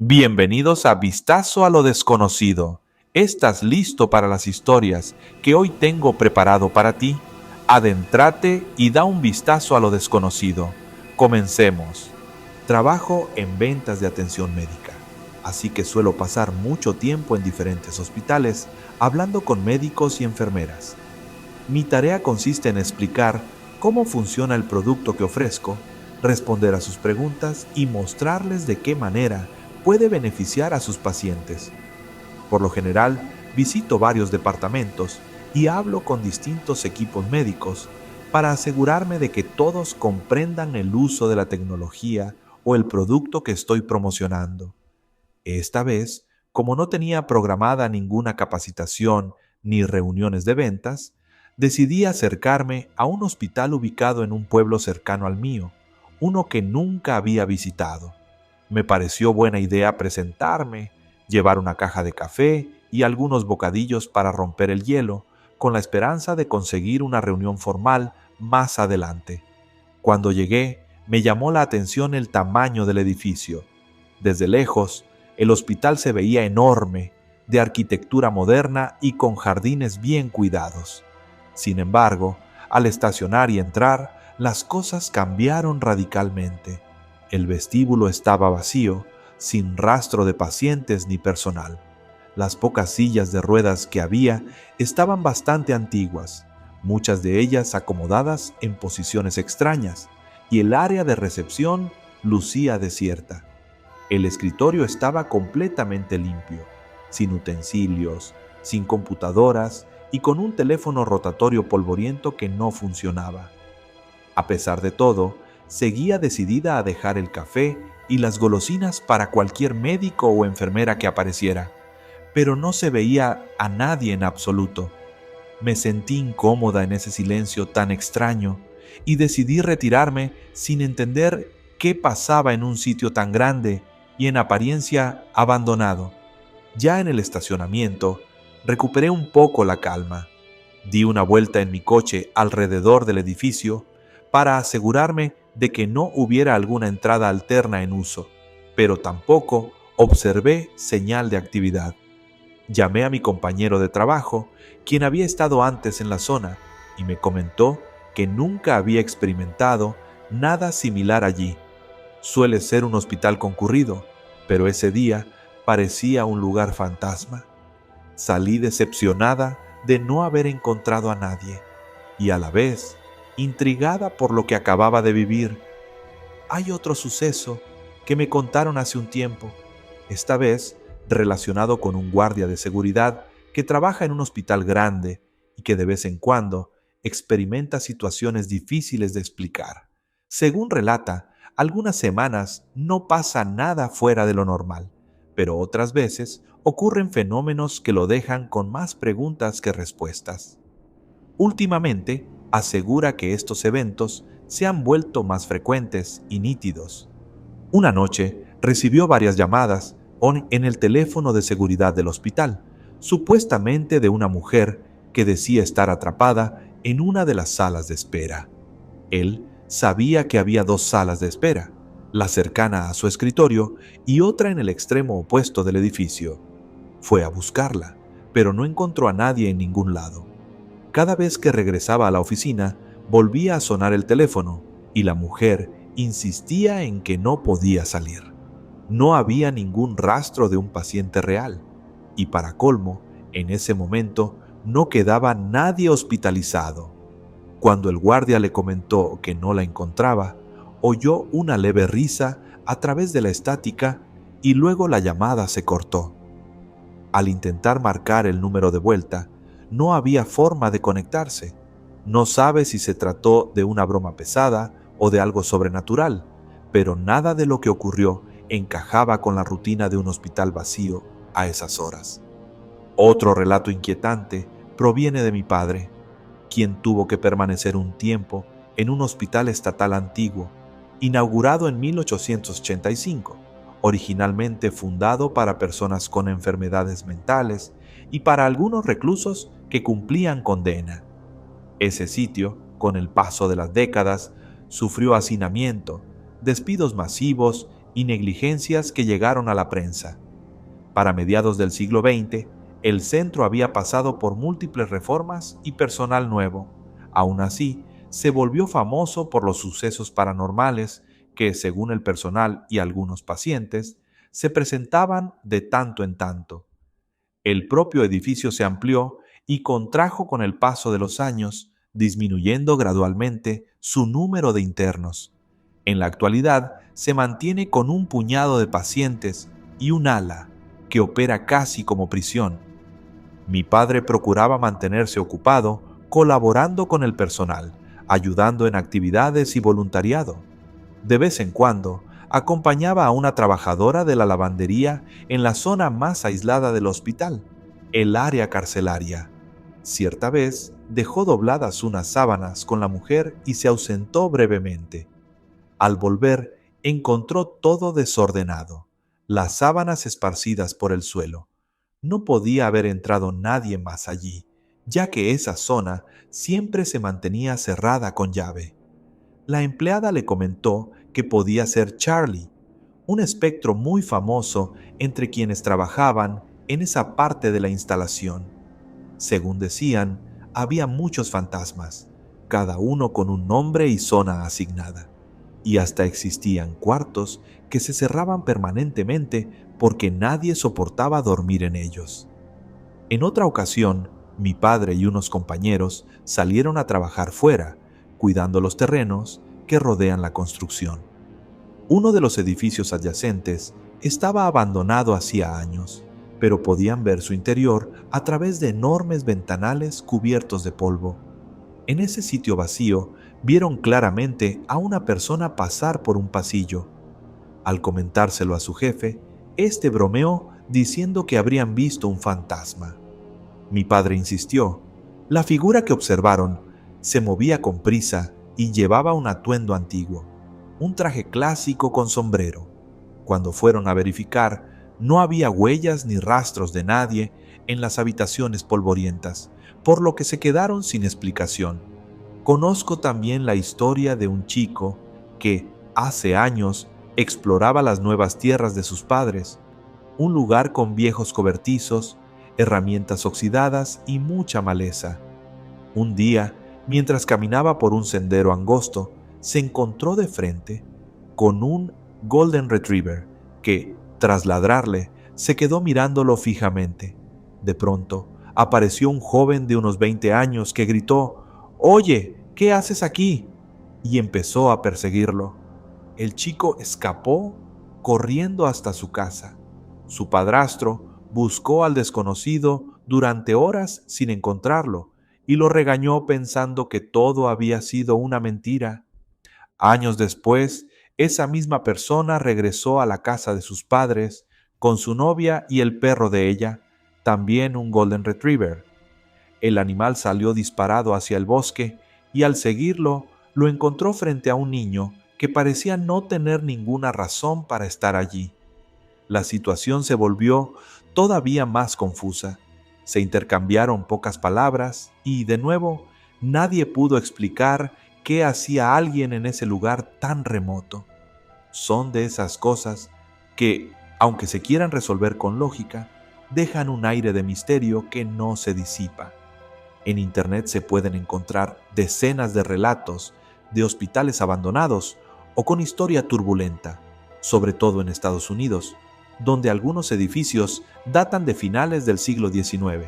Bienvenidos a Vistazo a lo Desconocido. ¿Estás listo para las historias que hoy tengo preparado para ti? Adéntrate y da un vistazo a lo desconocido. Comencemos. Trabajo en ventas de atención médica, así que suelo pasar mucho tiempo en diferentes hospitales hablando con médicos y enfermeras. Mi tarea consiste en explicar cómo funciona el producto que ofrezco, responder a sus preguntas y mostrarles de qué manera puede beneficiar a sus pacientes. Por lo general, visito varios departamentos y hablo con distintos equipos médicos para asegurarme de que todos comprendan el uso de la tecnología o el producto que estoy promocionando. Esta vez, como no tenía programada ninguna capacitación ni reuniones de ventas, decidí acercarme a un hospital ubicado en un pueblo cercano al mío, uno que nunca había visitado. Me pareció buena idea presentarme, llevar una caja de café y algunos bocadillos para romper el hielo, con la esperanza de conseguir una reunión formal más adelante. Cuando llegué, me llamó la atención el tamaño del edificio. Desde lejos, el hospital se veía enorme, de arquitectura moderna y con jardines bien cuidados. Sin embargo, al estacionar y entrar, las cosas cambiaron radicalmente. El vestíbulo estaba vacío, sin rastro de pacientes ni personal. Las pocas sillas de ruedas que había estaban bastante antiguas, muchas de ellas acomodadas en posiciones extrañas, y el área de recepción lucía desierta. El escritorio estaba completamente limpio, sin utensilios, sin computadoras y con un teléfono rotatorio polvoriento que no funcionaba. A pesar de todo, seguía decidida a dejar el café y las golosinas para cualquier médico o enfermera que apareciera, pero no se veía a nadie en absoluto. Me sentí incómoda en ese silencio tan extraño y decidí retirarme sin entender qué pasaba en un sitio tan grande y en apariencia abandonado. Ya en el estacionamiento, recuperé un poco la calma. Di una vuelta en mi coche alrededor del edificio para asegurarme de que no hubiera alguna entrada alterna en uso, pero tampoco observé señal de actividad. Llamé a mi compañero de trabajo, quien había estado antes en la zona, y me comentó que nunca había experimentado nada similar allí. Suele ser un hospital concurrido, pero ese día parecía un lugar fantasma. Salí decepcionada de no haber encontrado a nadie, y a la vez intrigada por lo que acababa de vivir. Hay otro suceso que me contaron hace un tiempo, esta vez relacionado con un guardia de seguridad que trabaja en un hospital grande y que de vez en cuando experimenta situaciones difíciles de explicar. Según relata, algunas semanas no pasa nada fuera de lo normal, pero otras veces ocurren fenómenos que lo dejan con más preguntas que respuestas. Últimamente, asegura que estos eventos se han vuelto más frecuentes y nítidos. Una noche recibió varias llamadas en el teléfono de seguridad del hospital, supuestamente de una mujer que decía estar atrapada en una de las salas de espera. Él sabía que había dos salas de espera, la cercana a su escritorio y otra en el extremo opuesto del edificio. Fue a buscarla, pero no encontró a nadie en ningún lado. Cada vez que regresaba a la oficina, volvía a sonar el teléfono y la mujer insistía en que no podía salir. No había ningún rastro de un paciente real y, para colmo, en ese momento no quedaba nadie hospitalizado. Cuando el guardia le comentó que no la encontraba, oyó una leve risa a través de la estática y luego la llamada se cortó. Al intentar marcar el número de vuelta, no había forma de conectarse. No sabe si se trató de una broma pesada o de algo sobrenatural, pero nada de lo que ocurrió encajaba con la rutina de un hospital vacío a esas horas. Otro relato inquietante proviene de mi padre, quien tuvo que permanecer un tiempo en un hospital estatal antiguo, inaugurado en 1885, originalmente fundado para personas con enfermedades mentales y para algunos reclusos que cumplían condena. Ese sitio, con el paso de las décadas, sufrió hacinamiento, despidos masivos y negligencias que llegaron a la prensa. Para mediados del siglo XX, el centro había pasado por múltiples reformas y personal nuevo. Aún así, se volvió famoso por los sucesos paranormales que, según el personal y algunos pacientes, se presentaban de tanto en tanto. El propio edificio se amplió y contrajo con el paso de los años, disminuyendo gradualmente su número de internos. En la actualidad se mantiene con un puñado de pacientes y un ala que opera casi como prisión. Mi padre procuraba mantenerse ocupado, colaborando con el personal, ayudando en actividades y voluntariado. De vez en cuando, acompañaba a una trabajadora de la lavandería en la zona más aislada del hospital, el área carcelaria. Cierta vez, dejó dobladas unas sábanas con la mujer y se ausentó brevemente. Al volver, encontró todo desordenado, las sábanas esparcidas por el suelo. No podía haber entrado nadie más allí, ya que esa zona siempre se mantenía cerrada con llave. La empleada le comentó que podía ser Charlie, un espectro muy famoso entre quienes trabajaban en esa parte de la instalación. Según decían, había muchos fantasmas, cada uno con un nombre y zona asignada, y hasta existían cuartos que se cerraban permanentemente porque nadie soportaba dormir en ellos. En otra ocasión, mi padre y unos compañeros salieron a trabajar fuera, cuidando los terrenos que rodean la construcción. Uno de los edificios adyacentes estaba abandonado hacía años, pero podían ver su interior a través de enormes ventanales cubiertos de polvo. En ese sitio vacío, vieron claramente a una persona pasar por un pasillo. Al comentárselo a su jefe, este bromeó diciendo que habrían visto un fantasma. Mi padre insistió. La figura que observaron se movía con prisa y llevaba un atuendo antiguo, un traje clásico con sombrero. Cuando fueron a verificar, no había huellas ni rastros de nadie en las habitaciones polvorientas, por lo que se quedaron sin explicación. Conozco también la historia de un chico que, hace años, exploraba las nuevas tierras de sus padres, un lugar con viejos cobertizos, herramientas oxidadas y mucha maleza. Un día, mientras caminaba por un sendero angosto, se encontró de frente con un Golden Retriever que, tras ladrarle, se quedó mirándolo fijamente. De pronto, apareció un joven de unos 20 años que gritó: «Oye, ¿qué haces aquí?», y empezó a perseguirlo. El chico escapó corriendo hasta su casa. Su padrastro buscó al desconocido durante horas sin encontrarlo y lo regañó pensando que todo había sido una mentira. Años después, esa misma persona regresó a la casa de sus padres con su novia y el perro de ella, también un Golden Retriever. El animal salió disparado hacia el bosque y al seguirlo lo encontró frente a un niño que parecía no tener ninguna razón para estar allí. La situación se volvió todavía más confusa. Se intercambiaron pocas palabras y, de nuevo, nadie pudo explicar qué hacía alguien en ese lugar tan remoto. Son de esas cosas que, aunque se quieran resolver con lógica, dejan un aire de misterio que no se disipa. En Internet se pueden encontrar decenas de relatos de hospitales abandonados o con historia turbulenta, sobre todo en Estados Unidos, donde algunos edificios datan de finales del siglo XIX.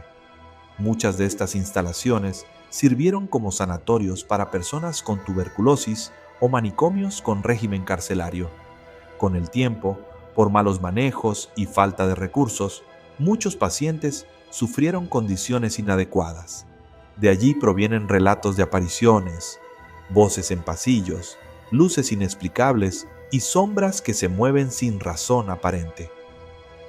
Muchas de estas instalaciones sirvieron como sanatorios para personas con tuberculosis o manicomios con régimen carcelario. Con el tiempo, por malos manejos y falta de recursos, muchos pacientes sufrieron condiciones inadecuadas. De allí provienen relatos de apariciones, voces en pasillos, luces inexplicables y sombras que se mueven sin razón aparente.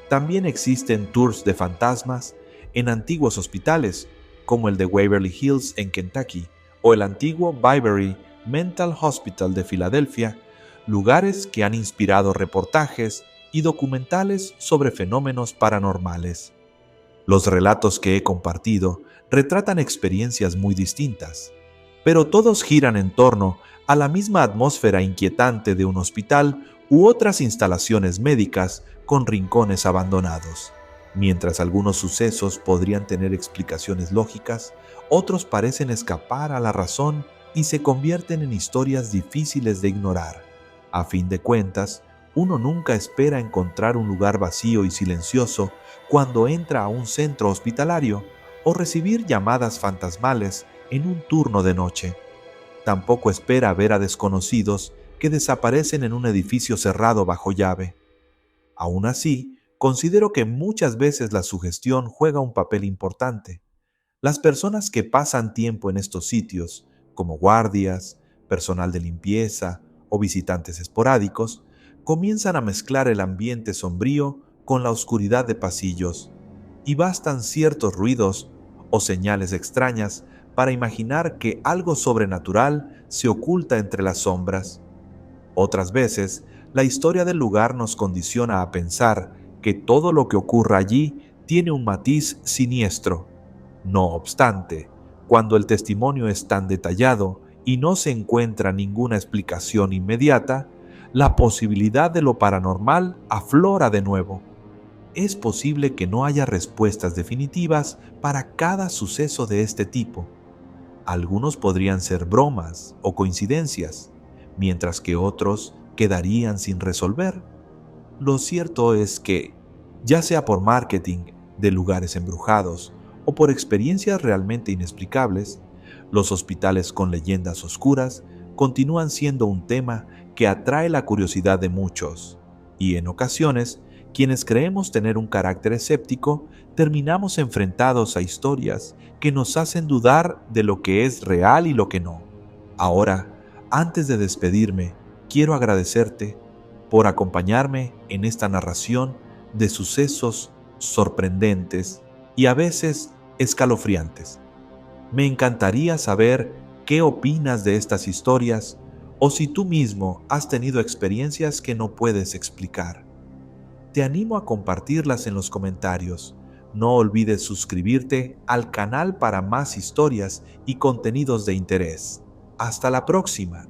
También existen tours de fantasmas en antiguos hospitales, como el de Waverly Hills en Kentucky o el antiguo Byberry Mental Hospital de Filadelfia, lugares que han inspirado reportajes y documentales sobre fenómenos paranormales. Los relatos que he compartido retratan experiencias muy distintas, pero todos giran en torno a la misma atmósfera inquietante de un hospital u otras instalaciones médicas con rincones abandonados. Mientras algunos sucesos podrían tener explicaciones lógicas, otros parecen escapar a la razón y se convierten en historias difíciles de ignorar. A fin de cuentas, uno nunca espera encontrar un lugar vacío y silencioso cuando entra a un centro hospitalario o recibir llamadas fantasmales en un turno de noche. Tampoco espera ver a desconocidos que desaparecen en un edificio cerrado bajo llave. Aún así, considero que muchas veces la sugestión juega un papel importante. Las personas que pasan tiempo en estos sitios, como guardias, personal de limpieza o visitantes esporádicos, comienzan a mezclar el ambiente sombrío con la oscuridad de pasillos, y bastan ciertos ruidos o señales extrañas para imaginar que algo sobrenatural se oculta entre las sombras. Otras veces, la historia del lugar nos condiciona a pensar que todo lo que ocurra allí tiene un matiz siniestro. No obstante, cuando el testimonio es tan detallado y no se encuentra ninguna explicación inmediata, la posibilidad de lo paranormal aflora de nuevo. Es posible que no haya respuestas definitivas para cada suceso de este tipo. Algunos podrían ser bromas o coincidencias, mientras que otros quedarían sin resolver. Lo cierto es que, ya sea por marketing de lugares embrujados o por experiencias realmente inexplicables, los hospitales con leyendas oscuras continúan siendo un tema que atrae la curiosidad de muchos, y en ocasiones, quienes creemos tener un carácter escéptico, terminamos enfrentados a historias que nos hacen dudar de lo que es real y lo que no. Ahora, antes de despedirme, quiero agradecerte por acompañarme en esta narración de sucesos sorprendentes y a veces escalofriantes. Me encantaría saber qué opinas de estas historias o si tú mismo has tenido experiencias que no puedes explicar. Te animo a compartirlas en los comentarios. No olvides suscribirte al canal para más historias y contenidos de interés. Hasta la próxima.